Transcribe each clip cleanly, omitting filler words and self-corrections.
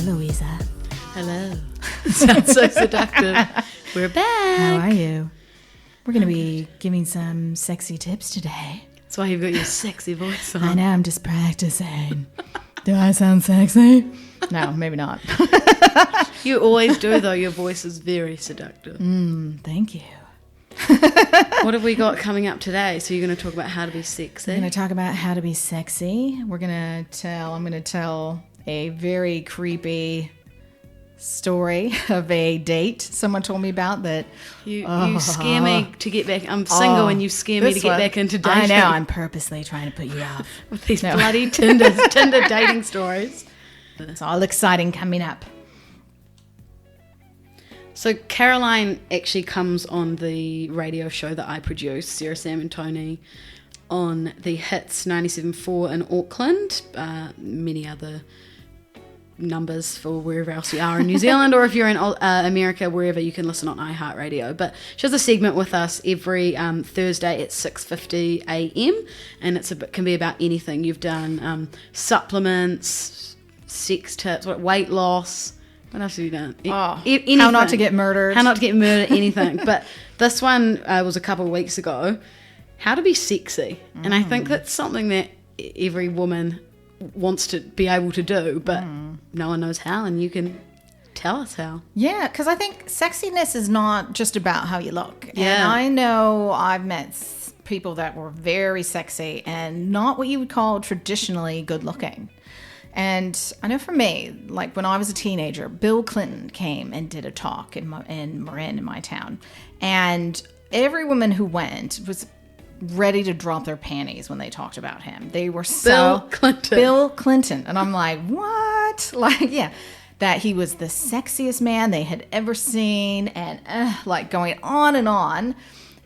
Louisa. Hello. Sounds so seductive. We're back. How are you? We're going to be giving some sexy tips today. That's why you've got your sexy voice on. I know, I'm just practicing. Do I sound sexy? No, maybe not. You always do, though. Your voice is very seductive. Thank you. What have we got coming up today? So you're going to talk about how to be sexy? We're going to talk about how to be sexy. I'm going to tell a very creepy story of a date someone told me about that. You scare me to get back. I'm single and you scare me to get back into dating. I know, I'm purposely trying to put you off. With these bloody Tinder dating stories. It's all exciting coming up. So Caroline actually comes on the radio show that I produce, Sarah, Sam and Tony, on the Hits 97.4 in Auckland, many other numbers for wherever else you are in New Zealand, or if you're in America, wherever you can listen on iHeartRadio. But she has a segment with us every Thursday at 6:50 a.m. and can be about anything. You've done supplements, sex tips, weight loss. What else have you done? Anything. How not to get murdered. How not to get murdered, anything. But this one was a couple of weeks ago. How to be sexy. And I think that's something that every woman wants to be able to do, but no one knows how, and you can tell us how. Yeah, because I think sexiness is not just about how you look. Yeah. And I know I've met people that were very sexy and not what you would call traditionally good looking. And I know for me, like when I was a teenager, Bill Clinton came and did a talk in Marin, in my town. And every woman who went was ready to drop their panties when they talked about him. They were Bill Clinton. And I'm like, what? Like, yeah, that he was the sexiest man they had ever seen, and like going on and on.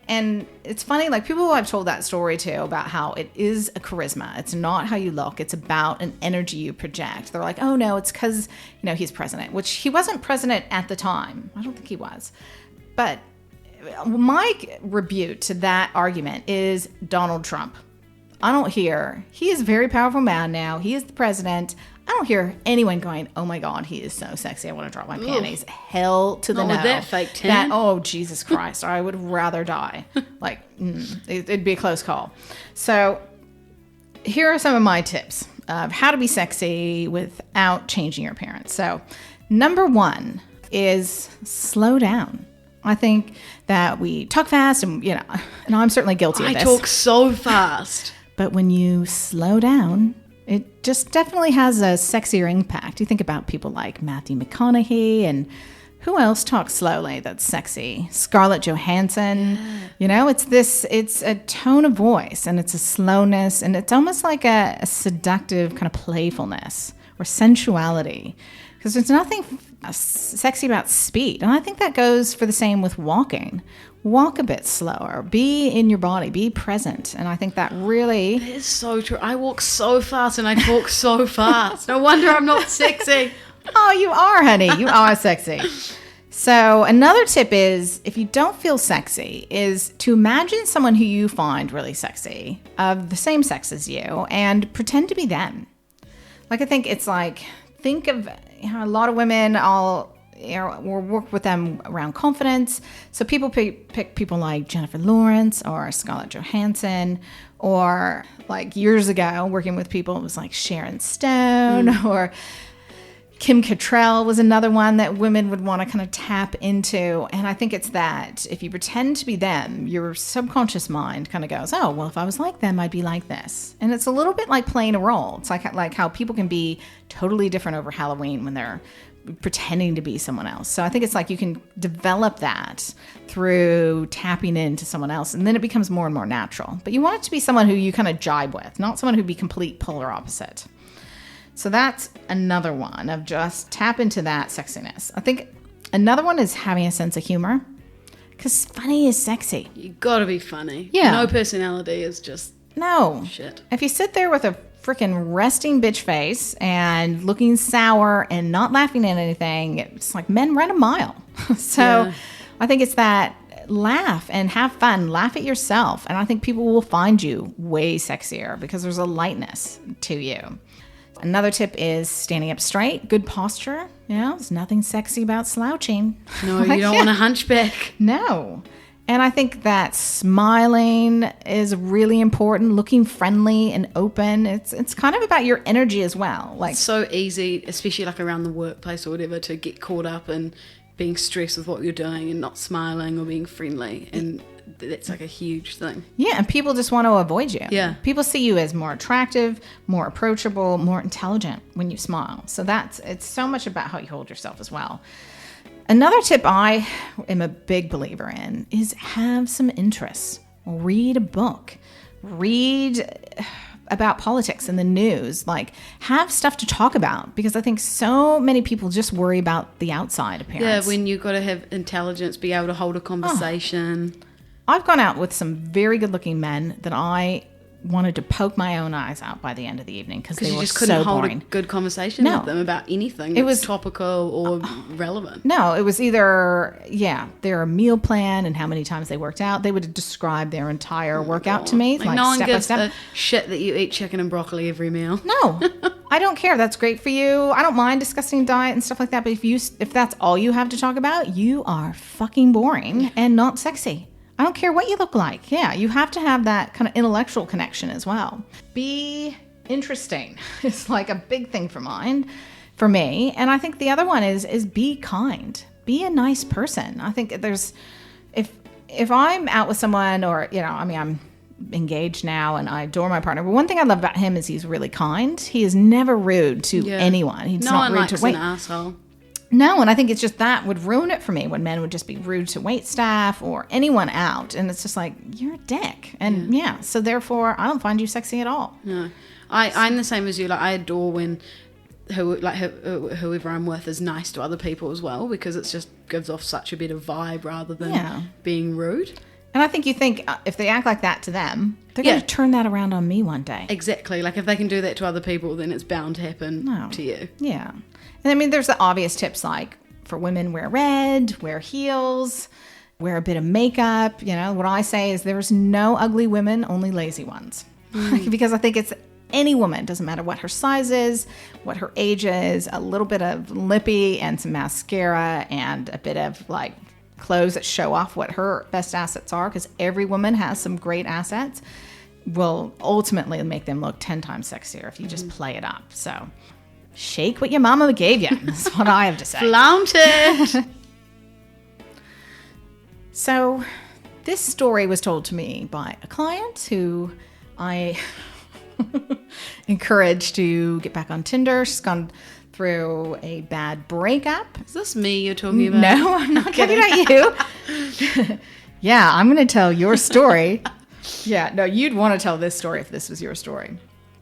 And it's funny, like people who I've told that story to about how it is a charisma. It's not how you look. It's about an energy you project. They're like, oh no, it's because, he's president, which he wasn't president at the time. I don't think he was. But my rebuke to that argument is Donald Trump. He is a very powerful man now. He is the president. I don't hear anyone going, oh my God, he is so sexy, I want to drop my panties. Hell to the no. With that fake tan. Oh, Jesus Christ. I would rather die. Like, it'd be a close call. So here are some of my tips of how to be sexy without changing your appearance. So number one is slow down. I think that we talk fast and I'm certainly guilty of this. I talk so fast. But when you slow down, it just definitely has a sexier impact. You think about people like Matthew McConaughey, and who else talks slowly that's sexy? Scarlett Johansson. Yeah. It's a tone of voice, and it's a slowness, and it's almost like a seductive kind of playfulness or sensuality. Because there's nothing sexy about speed. And I think that goes for the same with walking. Walk a bit slower. Be in your body. Be present. And I think that really... That is so true. I walk so fast and I talk so fast. No wonder I'm not sexy. Oh, you are, honey. You are sexy. So another tip is, if you don't feel sexy, is to imagine someone who you find really sexy of the same sex as you and pretend to be them. Like, I think it's like, think of a lot of women, or work with them around confidence. So people pick people like Jennifer Lawrence or Scarlett Johansson, or like years ago working with people, it was like Sharon Stone or Kim Cattrall was another one that women would want to kind of tap into. And I think it's that if you pretend to be them, your subconscious mind kind of goes, oh, well, if I was like them, I'd be like this. And it's a little bit like playing a role. It's like how people can be totally different over Halloween when they're pretending to be someone else. So I think it's like you can develop that through tapping into someone else, and then it becomes more and more natural. But you want it to be someone who you kind of jibe with, not someone who'd be complete polar opposite. So that's another one of just tap into that sexiness. I think another one is having a sense of humor, because funny is sexy. You gotta be funny. Yeah. No personality is just shit. If you sit there with a freaking resting bitch face and looking sour and not laughing at anything, it's like men run a mile. So yeah. I think it's that laugh and have fun. Laugh at yourself. And I think people will find you way sexier because there's a lightness to you. Another tip is standing up straight, good posture. There's nothing sexy about slouching. No, you don't want to hunchback. No. And I think that smiling is really important, looking friendly and open. It's kind of about your energy as well. It's so easy, especially like around the workplace or whatever, to get caught up in being stressed with what you're doing and not smiling or being friendly. And that's like a huge thing. Yeah, and people just want to avoid you. Yeah. People see you as more attractive, more approachable, more intelligent when you smile. So it's so much about how you hold yourself as well. Another tip I am a big believer in is have some interests. Read a book. Read about politics and the news. Have stuff to talk about, because I think so many people just worry about the outside appearance. Yeah, when you've got to have intelligence, be able to hold a conversation. I've gone out with some very good-looking men that I wanted to poke my own eyes out by the end of the evening because they were so boring. You just couldn't hold a good conversation with them about anything. It was topical or relevant. No, it was either, their meal plan and how many times they worked out. They would describe their entire workout to me. No one gives a shit that you eat chicken and broccoli every meal. No, I don't care. That's great for you. I don't mind discussing diet and stuff like that. But if that's all you have to talk about, you are fucking boring and not sexy. I don't care what you look like. Yeah, you have to have that kind of intellectual connection as well. Be interesting is like a big thing for me. And I think the other one is be kind. Be a nice person. I think if I'm out with someone or, I'm engaged now and I adore my partner. But one thing I love about him is he's really kind. He is never rude to anyone. He's not rude to an asshole. No, and I think it's just that would ruin it for me when men would just be rude to wait staff or anyone out. And it's just like, you're a dick. And so therefore, I don't find you sexy at all. No. I'm the same as you. I adore when whoever I'm with is nice to other people as well, because it just gives off such a better vibe rather than being rude. And I think you think if they act like that to them, they're going to turn that around on me one day. Exactly. If they can do that to other people, then it's bound to happen to you. Yeah. And there's the obvious tips like for women, wear red, wear heels, wear a bit of makeup. What I say is there's no ugly women, only lazy ones. Because I think it's any woman, doesn't matter what her size is, what her age is, a little bit of lippy and some mascara and a bit of clothes that show off what her best assets are, because every woman has some great assets, will ultimately make them look 10 times sexier if you just play it up. So shake what your mama gave you. That's what I have to say. Flaunt it. So this story was told to me by a client who I encouraged to get back on Tinder. She's gone through a bad breakup. Is this me you're talking about? No, I'm not talking about you. Yeah, I'm going to tell your story. Yeah, no, you'd want to tell this story if this was your story.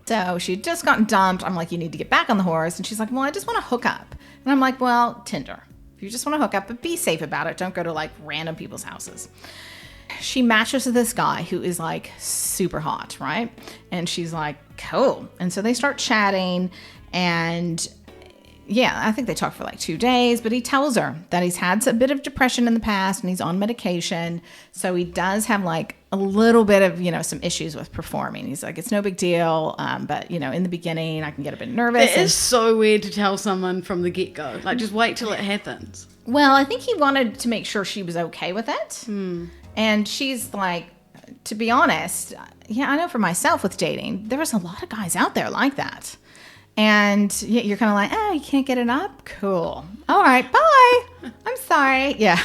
So she'd just gotten dumped. I'm like, you need to get back on the horse. And she's like, well, I just want to hook up. And I'm like, well, Tinder. If you just want to hook up, but be safe about it. Don't go to random people's houses. She matches with this guy who is super hot, right? And she's like, cool. And so they start chatting and I think they talk for 2 days, but he tells her that he's had a bit of depression in the past and he's on medication. So he does have a little bit of, some issues with performing. He's like, it's no big deal. But, in the beginning I can get a bit nervous. It is so weird to tell someone from the get-go. Just wait till it happens. Well, I think he wanted to make sure she was okay with it. And she's like, to be honest, I know for myself with dating, there was a lot of guys out there like that. And you're kind of like, oh, you can't get it up? Cool. All right, bye. I'm sorry. Yeah.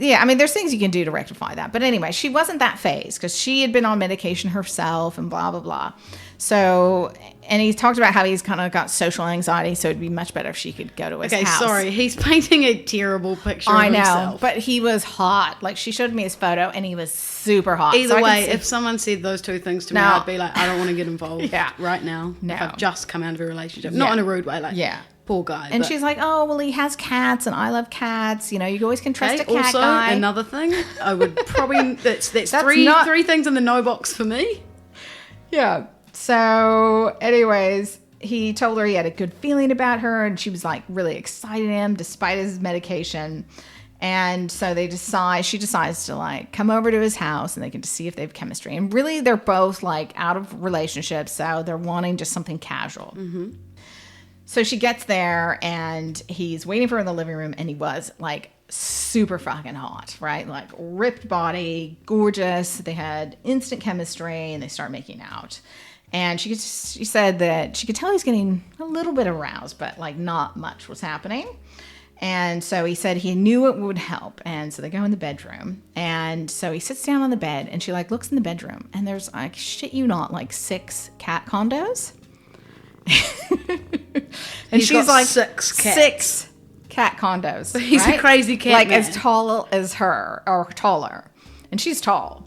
Yeah, there's things you can do to rectify that. But anyway, she wasn't that phased because she had been on medication herself and blah, blah, blah. So, and he talked about how he's kind of got social anxiety, so it'd be much better if she could go to his house. Okay, sorry. He's painting a terrible picture of himself. I know, but he was hot. She showed me his photo, and he was super hot. Either way, if someone said those two things to me, I'd be like, I don't want to get involved right now. No. I've just come out of a relationship. Not in a rude way, poor guy. And she's like, oh, well, he has cats, and I love cats. You always can trust a cat also, guy. Another thing, I would probably, that's three things in the no box for me. Yeah. So, anyways, he told her he had a good feeling about her, and she was really excited him despite his medication. And so she decides to like come over to his house and they can just see if they have chemistry. And really they're both like out of relationships. So they're wanting just something casual. Mm-hmm. So she gets there and he's waiting for her in the living room, and he was like super fucking hot, right? Like ripped body, gorgeous. They had instant chemistry and they start making out. And she said that she could tell he's getting a little bit aroused, but like not much was happening. And so he said he knew it would help. And so they go in the bedroom. And so he sits down on the bed and she like looks in the bedroom and there's like, shit you not, like 6 cat condos. And she's like 6 cats. 6 cat condos. He's right? a crazy cat. Like man. as tall as her or taller. And she's tall.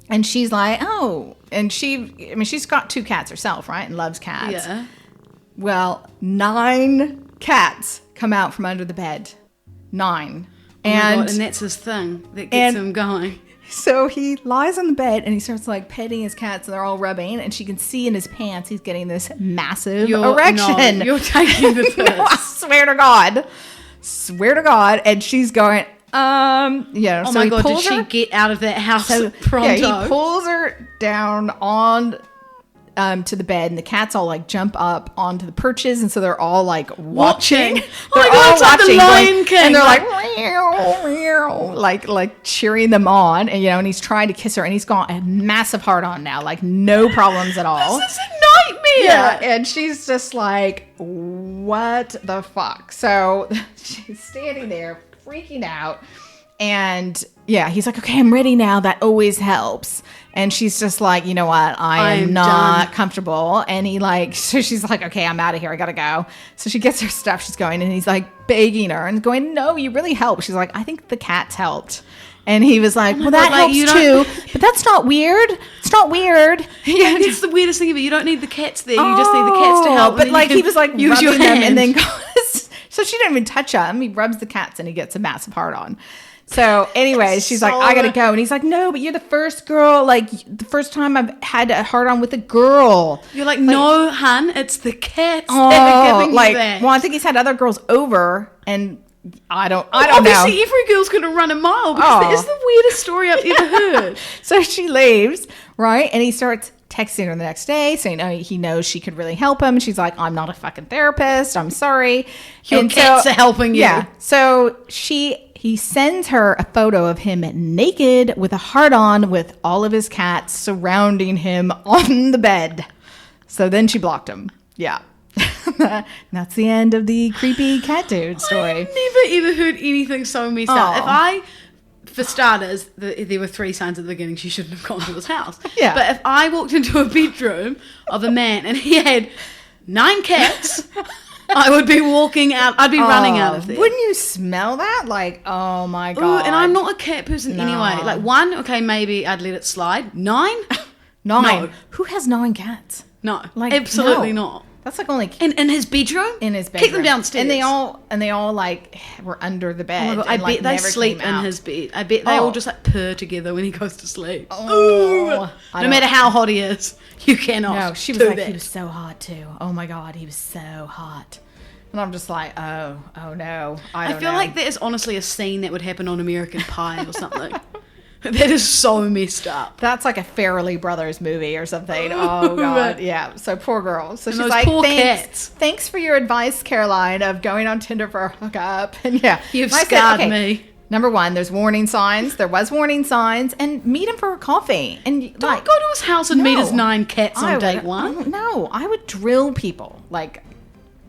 And she's like, oh, and she's got 2 cats herself, right? And loves cats. Yeah. Well, 9 cats come out from under the bed. 9. Oh my God, and that's his thing that gets him going. So he lies on the bed and he starts like petting his cats and they're all rubbing, and she can see in his pants he's getting this massive erection. No, you're taking the piss. No, I swear to God. Swear to God. And she's going, yeah. Oh so my God, did her, she get out of that house pronto? Yeah, he pulls her down on to the bed, and the cats all like jump up onto the perches, and so they're all like watching. Oh my God, it's like the Lion King. And they're like meow, meow, like cheering them on, and and he's trying to kiss her, and he's got a massive heart on now, like no problems at all. This is a nightmare. Yeah, and she's just like, what the fuck? So she's standing there freaking out. And yeah, he's like, okay, I'm ready now. That always helps. And she's just like, you know what? I am not done. comfortable. And so she's like, okay, I'm out of here. I got to go. So she gets her stuff. She's going, and he's like begging her and going, no, you really help. She's like, I think the cats helped. And he was like, well, that helps too. But that's not weird. It's not weird. Yeah, it's the weirdest thing ever. You don't need the cats there. You just need the cats to help. But like he was like use your rubbing them hand. and then so she didn't even touch him. He rubs the cats and he gets a massive heart on. So anyway, she's like, I gotta go. And he's like, no, but you're the first girl, like the first time I've had a heart on with a girl. You're like, no, hun, it's the cats that are giving you that. Well, I think he's had other girls over, and I don't know. Obviously, every girl's gonna run a mile because that is the weirdest story I've ever heard. So she leaves, right? And he starts texting her the next day saying, oh, he knows she could really help him. And she's like, I'm not a fucking therapist. I'm sorry. Your cats are helping you. Yeah. So he sends her a photo of him naked with a heart on with all of his cats surrounding him on the bed. So then she blocked him. Yeah. That's the end of the creepy cat dude story. I've never ever heard anything so messed up. For starters, there were 3 signs at the beginning she shouldn't have gone to his house. Yeah. But if I walked into a bedroom of a man and he had 9 cats, I would be walking out. I'd be running out of there. Wouldn't you smell that? Like, oh my God. Ooh, and I'm not a cat person anyway. Like 1, okay, maybe I'd let it slide. 9? 9? No. Who has 9 cats? No, Like, absolutely no. not. That's like only In his bedroom? in his bedroom. Kick them downstairs. And they all like were under the bed. Oh my God, I and, like, bet they never sleep came in out. his bed. I bet they all just like purr together when he goes to sleep. Oh, No matter how hot he is, you cannot. No, she was do like, that. he was so hot too. Oh my God, he was so hot. And I'm just like, oh no. I don't feel know. like that is honestly a scene that would happen on American Pie or something. That is so messed up. That's like a Farrelly Brothers movie or something. Oh God, yeah. So poor girl. So she's those like, poor thanks, cats. thanks for your advice, Caroline, of going on Tinder for a hookup. And yeah, You've And I said, scarred okay, me. Number 1, there's warning signs. There was warning signs, and meet him for a coffee. And Don't like, go to his house and meet No. his 9 cats on date would- 1. No, I would drill people. Like,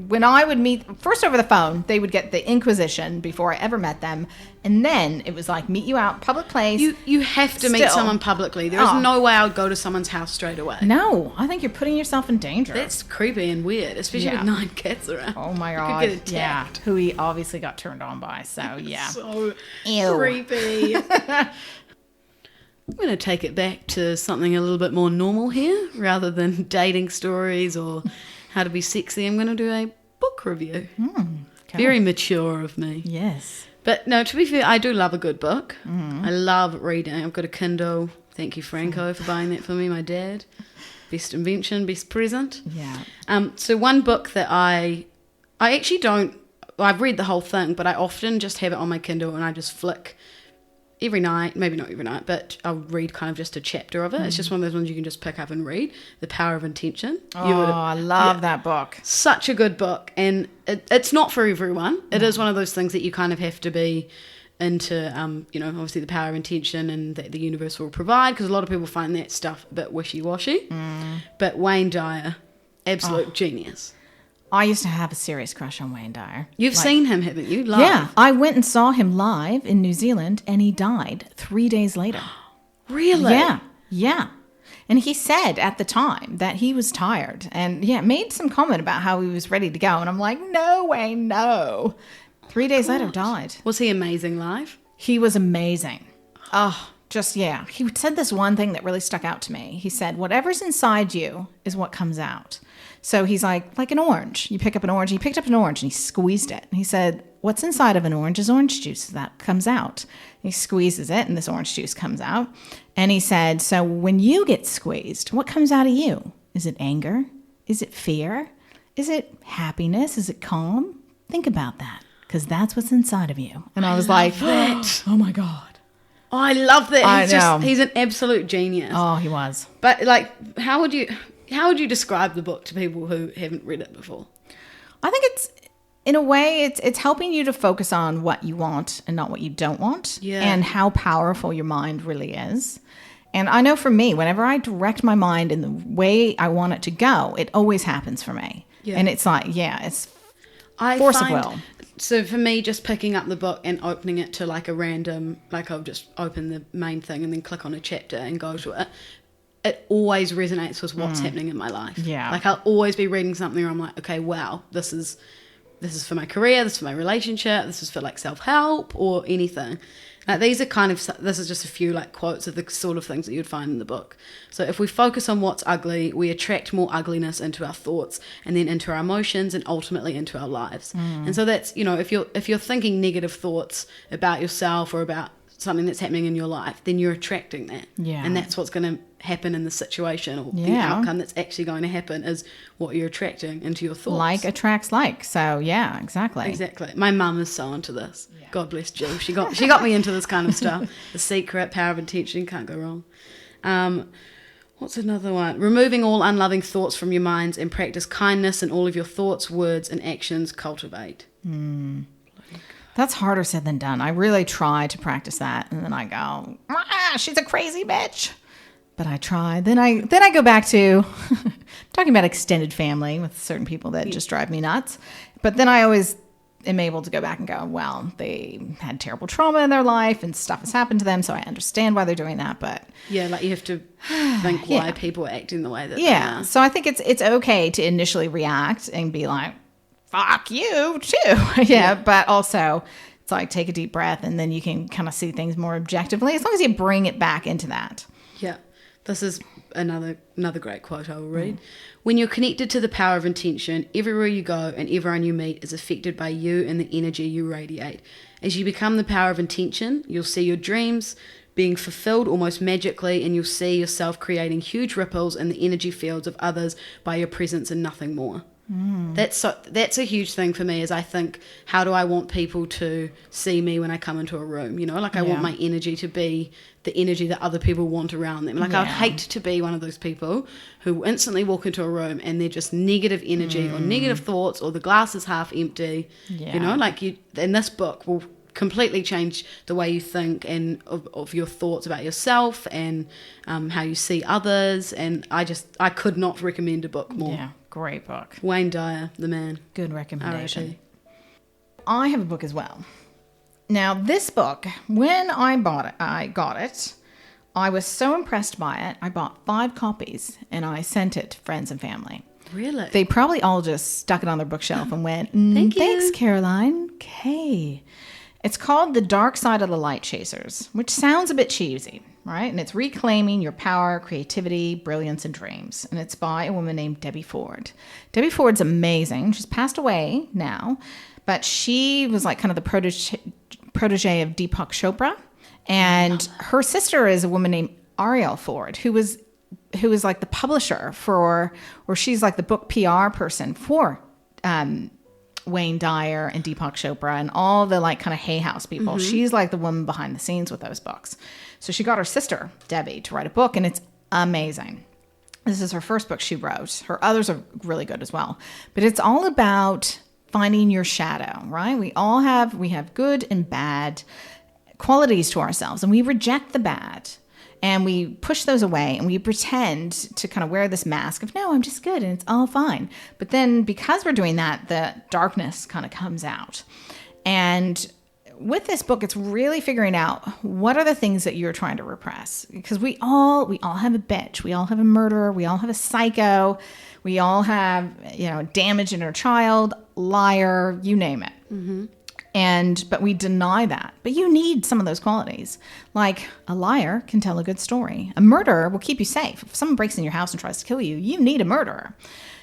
when I would meet, first over the phone, they would get the Inquisition before I ever met them. And then it was like, meet you out, public place. You have to meet Still. someone publicly. There is Oh. no way I would go to someone's house straight away. No, I think you're putting yourself in danger. That's creepy and weird, especially Yeah. with 9 cats around. Oh my You God. could get Yeah. attacked. Who he obviously got turned on by. So, yeah. So Ew. creepy. I'm going to take it back to something a little bit more normal here. Rather than dating stories or how to be sexy, I'm going to do a book review. Cool. Very mature of me. Yes. But no, to be fair, I do love a good book. I love reading. I've got a Kindle. Thank you, Franco, for buying that for me, my dad. Best invention, best present. Yeah. So one book that I actually don't I've read the whole thing, but I often just have it on my Kindle and I just flick every night, maybe not every night, but I'll read kind of just a chapter of it. It's just one of those ones you can just pick up and read. The Power of Intention. I love that book. Such a good book. And it's not for everyone. It is one of those things that you kind of have to be into, obviously the power of intention and that the universe will provide, because a lot of people find that stuff a bit wishy-washy. But Wayne Dyer, absolute genius. I used to have a serious crush on Wayne Dyer. You've seen him, haven't you? Live. Yeah, I went and saw him live in New Zealand, and he died 3 days later. Really? Yeah. And he said at the time that he was tired, and made some comment about how he was ready to go. And I'm like, no, Wayne, no. 3 days later, died. Was he amazing live? He was amazing. He said this one thing that really stuck out to me. He said, whatever's inside you is what comes out. So he's like an orange. You pick up an orange. He picked up an orange and he squeezed it. And he said, what's inside of an orange is orange juice. That comes out. He squeezes it and this orange juice comes out. And he said, so when you get squeezed, what comes out of you? Is it anger? Is it fear? Is it happiness? Is it calm? Think about that, because that's what's inside of you. And I was like, that. Oh my God. Oh, I love that. I know. He's an absolute genius. Oh, he was. But how would you describe the book to people who haven't read it before? I think in a way, it's helping you to focus on what you want and not what you don't want, and how powerful your mind really is. And I know for me, whenever I direct my mind in the way I want it to go, it always happens for me. Yeah. And it's like, it's force of will. So for me, just picking up the book and opening it to like a random, I'll just open the main thing and then click on a chapter and go to it. It always resonates with what's happening in my life. Yeah. I'll always be reading something where I'm like, okay, wow, this is for my career, this is for my relationship, this is for self-help or anything. These are this is just a few quotes of the sort of things that you'd find in the book. So if we focus on what's ugly, we attract more ugliness into our thoughts and then into our emotions and ultimately into our lives. And so that's, if you're thinking negative thoughts about yourself or about something that's happening in your life, then you're attracting that. Yeah. And that's what's going to happen in the situation, or the outcome that's actually going to happen is what you're attracting into your thoughts. Like attracts like. So yeah, exactly. Exactly. My mum is so into this. Yeah. God bless Jill. She got me into this kind of stuff. The Secret, Power of Intention, can't go wrong. What's another one? Removing all unloving thoughts from your minds and practice kindness in all of your thoughts, words, and actions. Cultivate. That's harder said than done. I really try to practice that, and then I go, she's a crazy bitch. But I try. Then I go back to talking about extended family with certain people that just drive me nuts. But then I always am able to go back and go, well, they had terrible trauma in their life and stuff has happened to them, so I understand why they're doing that. But you have to think why people are acting the way that they are. So I think it's okay to initially react and be like, fuck you too. But also it's take a deep breath and then you can kind of see things more objectively, as long as you bring it back into that. Yeah. This is another great quote I will read. When you're connected to the power of intention, everywhere you go and everyone you meet is affected by you and the energy you radiate. As you become the power of intention, you'll see your dreams being fulfilled almost magically, and you'll see yourself creating huge ripples in the energy fields of others by your presence and nothing more. That's a huge thing for me, is I think, how do I want people to see me when I come into a room? I want my energy to be the energy that other people want around them. I would hate to be one of those people who instantly walk into a room and they're just negative energy or negative thoughts, or the glass is half empty. And this book will completely change the way you think and of your thoughts about yourself and how you see others. And I could not recommend a book more. Yeah, great book. Wayne Dyer, the man. Good recommendation. R.I.P. I have a book as well. Now, this book, when I got it, I was so impressed by it. I bought 5 copies and I sent it to friends and family. Really? They probably all just stuck it on their bookshelf and went, Thanks, Caroline. Okay. It's called The Dark Side of the Light Chasers, which sounds a bit cheesy, right? And it's reclaiming your power, creativity, brilliance, and dreams. And it's by a woman named Debbie Ford. Debbie Ford's amazing. She's passed away now, but she was kind of the protege of Deepak Chopra. And her sister is a woman named Ariel Ford, who was the publisher for, or she's the book PR person for Wayne Dyer and Deepak Chopra and all the like kind of Hay House people. She's like the woman behind the scenes with those books. So she got her sister, Debbie, to write a book, and it's amazing. This is her first book she wrote. Her others are really good as well. But it's all about finding your shadow, right? We have good and bad qualities to ourselves, and we reject the bad. And we push those away and we pretend to kind of wear this mask of, no, I'm just good and it's all fine. But then because we're doing that, the darkness kind of comes out. And with this book, it's really figuring out what are the things that you're trying to repress. Because we all have a bitch. We all have a murderer. We all have a psycho. We all have, damage in our child, liar, you name it. Mm-hmm. But we deny that. But you need some of those qualities. Like a liar can tell a good story. A murderer will keep you safe. If someone breaks in your house and tries to kill you, you need a murderer.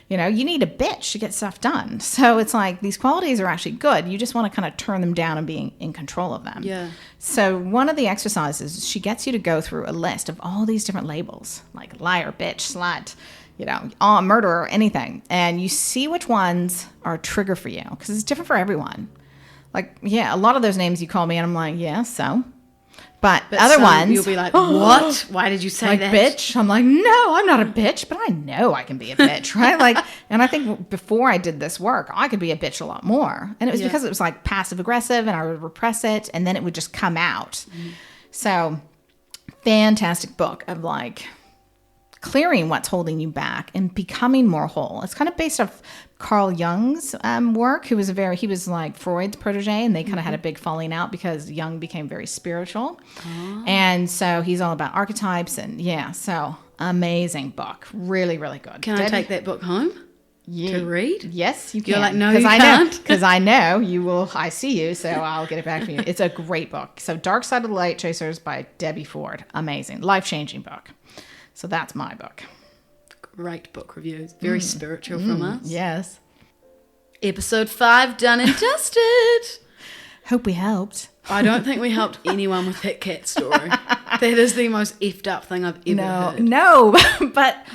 You need a bitch to get stuff done. So it's like these qualities are actually good. You just want to kind of turn them down and be in control of them. Yeah. So one of the exercises, she gets you to go through a list of all these different labels, like liar, bitch, slut, murderer, anything. And you see which ones are a trigger for you because it's different for everyone. Like, yeah, a lot of those names you call me, and I'm like, yeah, so. But other ones. You'll be like, what? Why did you say like that? Bitch. I'm like, no, I'm not a bitch, but I know I can be a bitch, right? Like, and I think before I did this work, I could be a bitch a lot more. And it was because it was like passive aggressive, and I would repress it, and then it would just come out. Mm. So, fantastic book of like clearing what's holding you back and becoming more whole. It's kind of based off Carl Jung's work, he was like Freud's protege, and they kind of had a big falling out because Jung became very spiritual. Oh. And so he's all about archetypes and so amazing book. Really, really good. Can I take that book home to read? Yes, you can. You're like, no, you can't. Because I know you will. I see you, so I'll get it back from you. It's a great book. So Dark Side of the Light Chasers by Debbie Ford. Amazing. Life-changing book. So that's my book. Great book reviews. Very spiritual from us. Yes. Episode 5 done and dusted. Hope we helped. I don't think we helped anyone with that cat story. That is the most effed up thing I've ever heard. No, but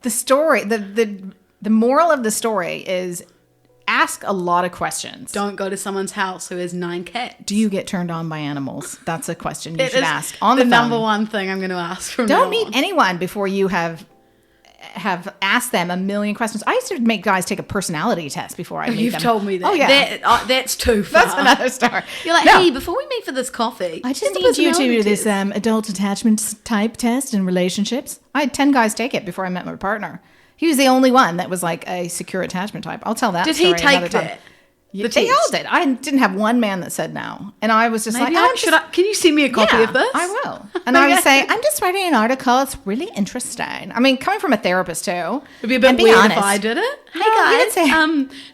the story, the moral of the story is ask a lot of questions. Don't go to someone's house who has 9 cats. Do you get turned on by animals? That's a question you should ask on the phone. Number one thing I'm going to ask from Don't meet anyone before you have asked them a million questions. I used to make guys take a personality test before I meet them. You've told me that. Oh, yeah. That's too far. That's another story. You're like, hey, before we meet for this coffee, I just need you to do this adult attachment type test in relationships. I had 10 guys take it before I met my partner. He was the only one that was like a secure attachment type. I'll tell that story another time. Did he take that? They all did. I didn't have one man that said no. And I was just can you send me a copy of this? I will. And I would say, I'm just writing an article. It's really interesting. I mean, coming from a therapist too. It'd be a bit weird if I did it. Hey guys,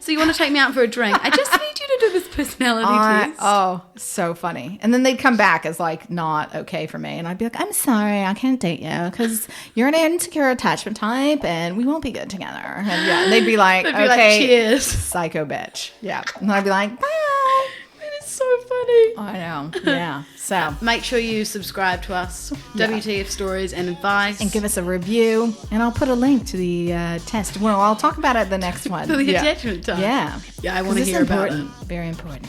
so you want to take me out for a drink? I just need you to do this personality test. Oh, so funny. And then they'd come back as like not okay for me. And I'd be like, I'm sorry, I can't date you because you're an insecure attachment type and we won't be good together. And they'd be like, okay, cheers. Psycho bitch. Yeah. And I'd be like, bye. That is so funny. I know. Yeah. So make sure you subscribe to us, WTF Stories and Advice. And give us a review. And I'll put a link to the test. Well, I'll talk about it the next one. For the attachment type. Yeah. Yeah, I want to hear about it. Very important.